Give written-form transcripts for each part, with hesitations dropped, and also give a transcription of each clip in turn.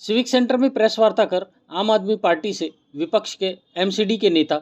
Civic centre में press वार्ता कर आम आदमी पार्टी से विपक्ष के एमसीडी के नेता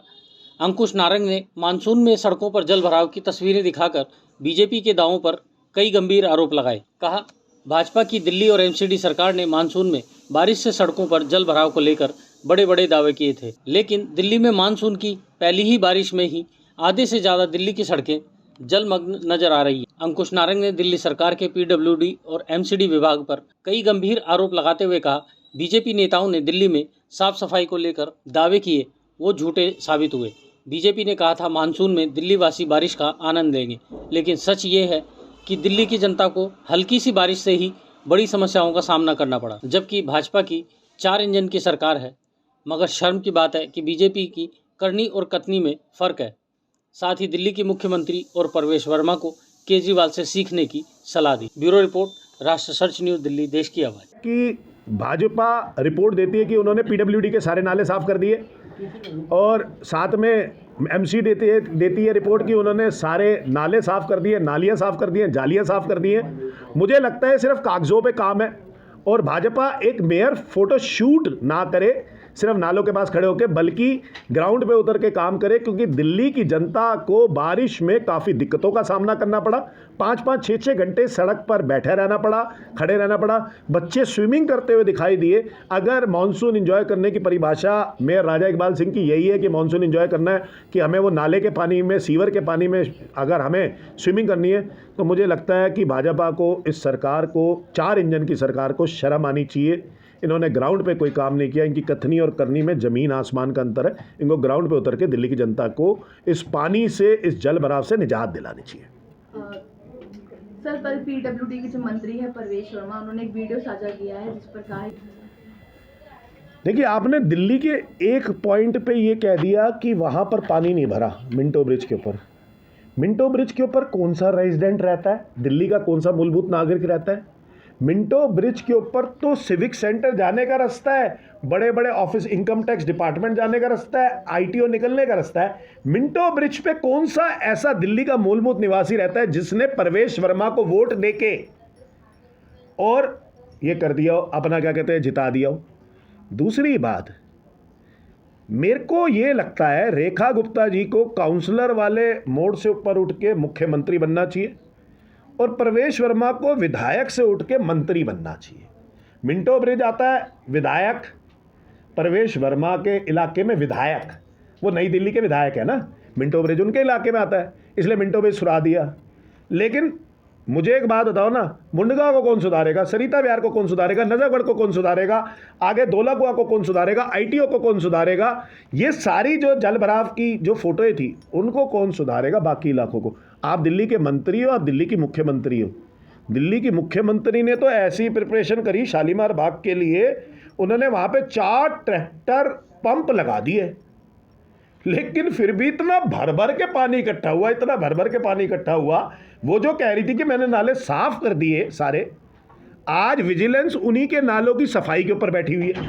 अंकुश नारंग ने मानसून में सड़कों पर जल भराव की तस्वीरें दिखाकर बीजेपी के दावों पर कई गंभीर आरोप लगाए। कहा, भाजपा की दिल्ली और एमसीडी सरकार ने मानसून में बारिश से सड़कों पर जल भराव को लेकर बड़े बड़े दावे किए थे, लेकिन दिल्ली में मानसून की पहली ही बारिश में ही आधे से ज़्यादा दिल्ली की सड़कें जलमग्न नजर आ रही है। अंकुश नारंग ने दिल्ली सरकार के पीडब्ल्यूडी और एमसीडी विभाग पर कई गंभीर आरोप लगाते हुए कहा, बीजेपी नेताओं ने दिल्ली में साफ सफाई को लेकर दावे किए, वो झूठे साबित हुए। बीजेपी ने कहा था मानसून में दिल्ली वासी बारिश का आनंद लेंगे, लेकिन सच ये है कि दिल्ली की जनता को हल्की सी बारिश से ही बड़ी समस्याओं का सामना करना पड़ा, जबकि भाजपा की 4 इंजन की सरकार है। मगर शर्म की बात है कि बीजेपी की करनी और कथनी में फर्क है। साथ ही दिल्ली के मुख्यमंत्री और परवेश वर्मा को केजरीवाल से सीखने की सलाह दी। ब्यूरो रिपोर्ट, राष्ट्र सर्च न्यूज़ दिल्ली, देश की आवाज़। कि भाजपा रिपोर्ट देती है कि उन्होंने पीडब्ल्यूडी के सारे नाले साफ कर दिए और साथ में एमसी देती है रिपोर्ट कि उन्होंने सारे नाले साफ कर दिए, नालियां साफ कर दी हैं, जालियां साफ कर दी हैं। मुझे लगता है सिर्फ कागजों पे काम है और भाजपा एक मेयर फोटो शूट ना करे सिर्फ नालों के पास खड़े होकर, बल्कि ग्राउंड पे उतर के काम करे, क्योंकि दिल्ली की जनता को बारिश में काफ़ी दिक्कतों का सामना करना पड़ा। 5-5, 6-6 घंटे सड़क पर बैठे रहना पड़ा, खड़े रहना पड़ा। बच्चे स्विमिंग करते हुए दिखाई दिए। अगर मानसून एंजॉय करने की परिभाषा मेयर राजा इकबाल सिंह की यही है कि मानसून एंजॉय करना है, कि हमें वो नाले के पानी में, सीवर के पानी में अगर हमें स्विमिंग करनी है, तो मुझे लगता है कि भाजपा को, इस सरकार को, 4 इंजन की सरकार को शर्म आनी चाहिए। इन्होंने ग्राउंड पे कोई काम नहीं किया। इनकी कथनी और करनी में ज़मीन आसमान का अंतर है। इनको ग्राउंड पे उतर के दिल्ली की जनता को इस पानी से, इस जल भराव से निजात दिलानी चाहिए। सर, कल पीडब्ल्यूडी के जो मंत्री है परवेश वर्मा, उन्होंने एक वीडियो साझा किया है जिस पर कहा है, देखिए, आपने दिल्ली के एक पॉइंट पे ये कह दिया कि वहाँ पर पानी नहीं भरा। मिंटो ब्रिज के ऊपर, मिंटो ब्रिज के ऊपर कौन सा रेजिडेंट रहता है? दिल्ली का कौन सा मूलभूत नागरिक रहता है? मिंटो ब्रिज के ऊपर तो सिविक सेंटर जाने का रास्ता है, बड़े बड़े ऑफिस, इनकम टैक्स डिपार्टमेंट जाने का रास्ता है, आईटीओ निकलने का रास्ता है। मिंटो ब्रिज पे कौन सा ऐसा दिल्ली का मूलभूत निवासी रहता है जिसने परवेश वर्मा को वोट देके और ये कर दिया, अपना क्या कहते हैं, जिता दिया? दूसरी बात, मेरे को ये लगता है रेखा गुप्ता जी को काउंसलर वाले मोड से ऊपर उठ के मुख्यमंत्री बनना चाहिए और परवेश वर्मा को विधायक से उठ के मंत्री बनना चाहिए। मिंटो ब्रिज आता है विधायक, परवेश वर्मा के इलाके में विधायक, वो नई दिल्ली के विधायक है ना, मिंटो ब्रिज उनके इलाके में आता है, इसलिए मिंटो ब्रिज सुरा दिया। लेकिन मुझे एक बात बताओ ना, मुंडगा को कौन सुधारेगा? सरिता विहार को कौन सुधारेगा? नजफगढ़ को कौन सुधारेगा? आगे धौलाकुआं को कौन सुधारेगा? आईटीओ को कौन सुधारेगा? ये सारी जो जल भराव की जो फोटोएं थी, उनको कौन सुधारेगा? बाकी इलाकों को? आप दिल्ली के मंत्री हो, आप दिल्ली की मुख्यमंत्री हो। दिल्ली की मुख्यमंत्री ने तो ऐसी प्रिपरेशन करी शालीमार बाग के लिए, उन्होंने वहाँ पे 4 ट्रैक्टर पंप लगा दिए, लेकिन फिर भी इतना भर भर के पानी इकट्ठा हुआ, इतना भर भर के पानी इकट्ठा हुआ। वो जो कह रही थी कि मैंने नाले साफ कर दिए सारे, आज विजिलेंस उन्हीं के नालों की सफाई के ऊपर बैठी हुई है।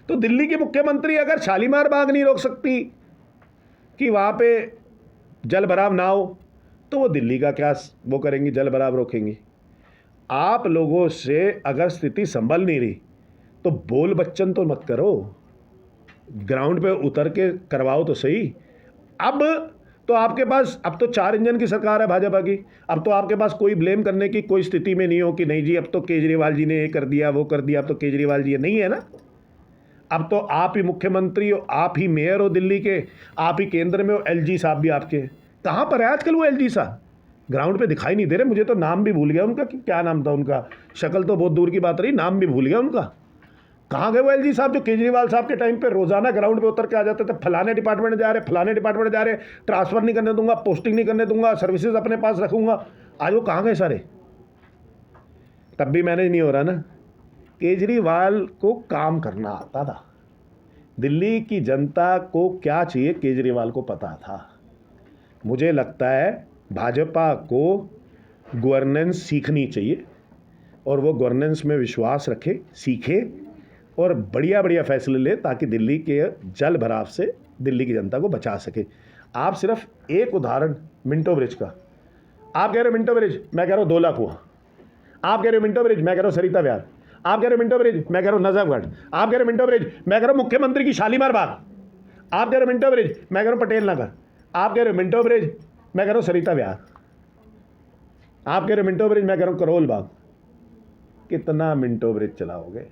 तो दिल्ली की मुख्यमंत्री अगर शालीमार बाग नहीं रोक सकती कि वहाँ पे जल भराव ना हो, तो वो दिल्ली का क्या वो करेंगी, जल भराव रोकेंगी? आप लोगों से अगर स्थिति संभल नहीं रही तो बोल बच्चन तो मत करो, ग्राउंड पे उतर के करवाओ तो सही। अब तो आपके पास, अब तो 4 इंजन की सरकार है भाजपा की, अब तो आपके पास कोई ब्लेम करने की कोई स्थिति में नहीं हो कि नहीं जी अब तो केजरीवाल जी ने ये कर दिया, वो कर दिया, अब तो केजरीवाल जी नहीं है ना। अब तो आप ही मुख्यमंत्री हो, आप ही मेयर हो दिल्ली के, आप ही केंद्र में हो, एलजी साहब भी आपके। कहाँ पर है आजकल वो एलजी साहब? ग्राउंड पे दिखाई नहीं दे रहे। मुझे तो नाम भी भूल गया उनका, कि क्या नाम था उनका, शक्ल तो बहुत दूर की बात रही, नाम भी भूल गया उनका। कहाँ गए वो एलजी साहब जो केजरीवाल साहब के टाइम पे रोजाना ग्राउंड पे उतर के आ जाते थे, फलाने डिपार्टमेंट जा रहे, फलाने डिपार्टमेंट जा रहे, ट्रांसफर नहीं करने दूंगा, पोस्टिंग नहीं करने दूंगा, सर्विसेज अपने पास रखूंगा। आज वो कहाँ गए सारे? तब भी मैनेज नहीं हो रहा ना। केजरीवाल को काम करना आता था, दिल्ली की जनता को क्या चाहिए केजरीवाल को पता था। मुझे लगता है भाजपा को गवर्नेंस सीखनी चाहिए और वो गवर्नेंस में विश्वास रखे, सीखे और बढ़िया बढ़िया फैसले ले, ताकि दिल्ली के जल भराव से दिल्ली की जनता को बचा सके। आप सिर्फ एक उदाहरण मिंटो ब्रिज का, आप कह रहे हो मिंटो ब्रिज, मैं कह रहा हूँ धौलाकुआं। आप कह रहे हो मिंटो ब्रिज, मैं कह रहा हूँ सरिता विहार। आप कह रहे हो मिंटो ब्रिज, मैं कह रहा हूँ नजफगढ़। आप कह रहे हो मिंटो ब्रिज, मैं कह रहा हूँ मुख्यमंत्री की शालीमार बाग। आप कह रहे हो मिंटो ब्रिज, मैं कह रहा हूँ पटेल नगर। आप कह रहे हो मिंटो ब्रिज, मैं कह रहा हूँ सरिता विहार। आप कह रहे हो मिंटो ब्रिज, मैं कह रहा हूँ करोल बाग। कितना मिंटो ब्रिज चलाओगे?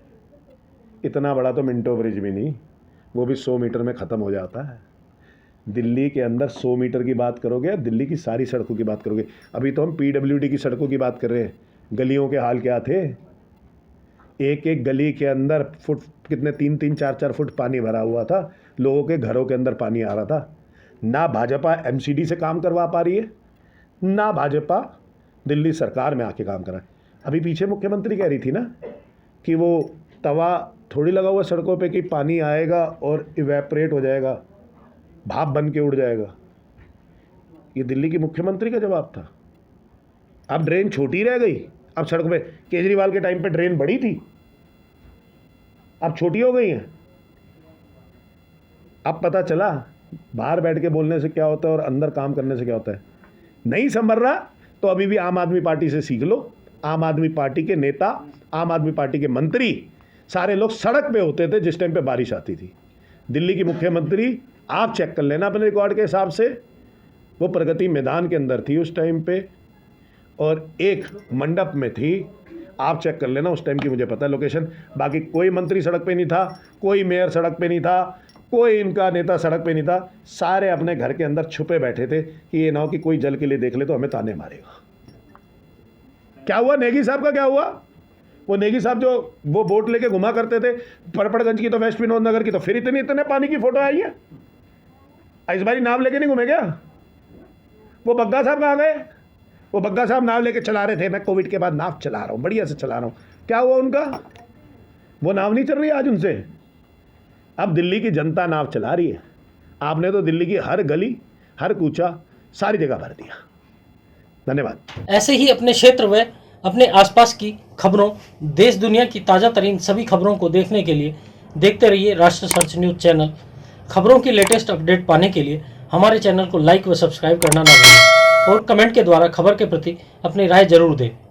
इतना बड़ा तो मिंटो ब्रिज भी नहीं, वो भी 100 मीटर में ख़त्म हो जाता है। दिल्ली के अंदर 100 मीटर की बात करोगे या दिल्ली की सारी सड़कों की बात करोगे? अभी तो हम PWD की सड़कों की बात कर रहे हैं। गलियों के हाल क्या थे? एक एक गली के अंदर फुट कितने 3-3 4-4 फुट पानी भरा हुआ था। लोगों के घरों के अंदर पानी आ रहा था। ना भाजपा MCD से काम करवा पा रही है, ना भाजपा दिल्ली सरकार में आके काम करा। अभी पीछे मुख्यमंत्री कह रही थी ना कि वो तवा थोड़ी लगा हुआ सड़कों पे कि पानी आएगा और इवेपरेट हो जाएगा, भाप बन के उड़ जाएगा। ये दिल्ली की मुख्यमंत्री का जवाब था। अब ड्रेन छोटी रह गई, अब सड़क पे केजरीवाल के टाइम पे ड्रेन बड़ी थी, अब छोटी हो गई हैं। अब पता चला बाहर बैठ के बोलने से क्या होता है और अंदर काम करने से क्या होता है। नहीं संभल रहा तो अभी भी आम आदमी पार्टी से सीख लो। आम आदमी पार्टी के नेता, आम आदमी पार्टी के मंत्री सारे लोग सड़क पे होते थे जिस टाइम पे बारिश आती थी। दिल्ली की मुख्यमंत्री आप चेक कर लेना अपने रिकॉर्ड के हिसाब से, वो प्रगति मैदान के अंदर थी उस टाइम पे और एक मंडप में थी। आप चेक कर लेना उस टाइम की, मुझे पता है लोकेशन। बाकी कोई मंत्री सड़क पे नहीं था, कोई मेयर सड़क पे नहीं था, कोई इनका नेता सड़क पे नहीं था। सारे अपने घर के अंदर छुपे बैठे थे कि ये ना हो कि कोई जल के लिए देख ले तो हमें ताने मारेगा। क्या हुआ नेगी साहब का? क्या हुआ? वो नेगी साहब जो वो बोट लेके घुमा करते थे, परपड़गंज की तो वेस्ट विनोद नगर की, तो फिर इतने पानी की फोटो आई है। इस बारी नाव लेके नहीं घूमे क्या? वो बग्गा साहब कहाँ गए? वो बग्गा साहब नाव लेके चला रहे थे, मैं कोविड के बाद नाव चला रहा हूँ, बढ़िया से चला रहा हूँ। क्या हुआ उनका? वो नाव नहीं चल रही आज उनसे। अब दिल्ली की जनता नाव चला रही है। आपने तो दिल्ली की हर गली, हर कूचा, सारी जगह भर दिया। धन्यवाद। ऐसे ही अपने क्षेत्र व अपने आसपास की खबरों, देश दुनिया की ताज़ा तरीन सभी खबरों को देखने के लिए देखते रहिए राष्ट्र सर्च न्यूज़ चैनल। खबरों की लेटेस्ट अपडेट पाने के लिए हमारे चैनल को लाइक व सब्सक्राइब करना ना भूलें और कमेंट के द्वारा खबर के प्रति अपनी राय जरूर दें।